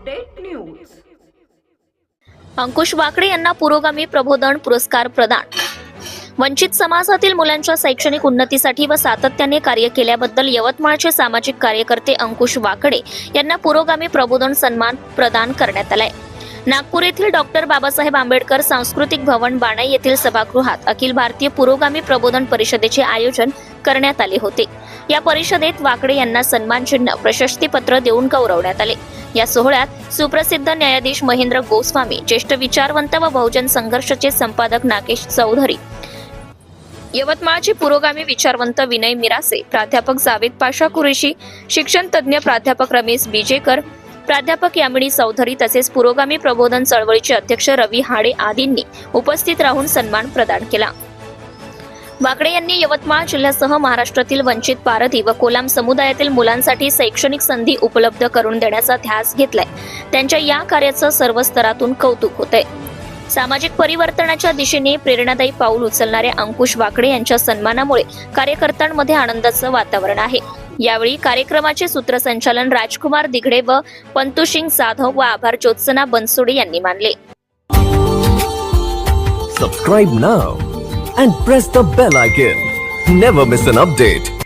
Update news. अंकुश वाकडे यांना पुरोगामी प्रबोधन पुरस्कार प्रदान. वंचित समाजातील मुलांच्या शैक्षणिक उन्नतीसाठी व सातत्याने कार्य केल्याबद्दल यवतमाळचे सामाजिक कार्यकर्ते अंकुश वाकडे यांना पुरोगामी प्रबोधन सन्मान प्रदान करण्यात आलाय. नागपूर येथील डॉक्टर बाबासाहेब आंबेडकर सांस्कृतिक भवन बाणाई येथील सभागृहात अखिल भारतीय पुरोगामी प्रबोधन परिषदेचे आयोजन करण्यात आले होते. या परिषदेत वाकडे यांना सन्मान चिन्ह प्रशस्तीपत्र देऊन गौरवण्यात आले. या सोहळ्यात सुप्रसिद्ध न्यायाधीश महेंद्र गोस्वामी, ज्येष्ठ विचारवंत व बहुजन संघर्षचे संपादक नागेश चौधरी, यवतमाळचे पुरोगामी विचारवंत विनय मिरासे, प्राध्यापक जावेद पाशा कुरेशी, शिक्षण तज्ज्ञ प्राध्यापक रमेश बिजेकर, प्राध्यापक यामिनी चौधरी तसेच पुरोगामी प्रबोधन चळवळीचे अध्यक्ष रवी हाडे आदींनी उपस्थित राहून सन्मान प्रदान केला. वाकडे यांनी यवतमाळ जिल्ह्यासह महाराष्ट्रातील वंचित, पारधी व कोलाम समुदायातील मुलांसाठी शैक्षणिक संधी उपलब्ध करून देण्याचा ध्यास घेतलाय. त्यांच्या या कार्याचं सर्व स्तरातून कौतुक होतंय. सामाजिक परिवर्तनाच्या दिशेने प्रेरणादायी पाऊल उचलणाऱ्या अंकुश वाकडे यांच्या सन्मानामुळे कार्यकर्त्यांमध्ये आनंदाचं वातावरण आहे. यावेळी कार्यक्रमाचे सूत्रसंचालन राजकुमार दिघडे व पंतुसिंग जाधव व आभार ज्योत्सना बनसोडे यांनी मानले. Subscribe now and press the bell icon. Never miss an update.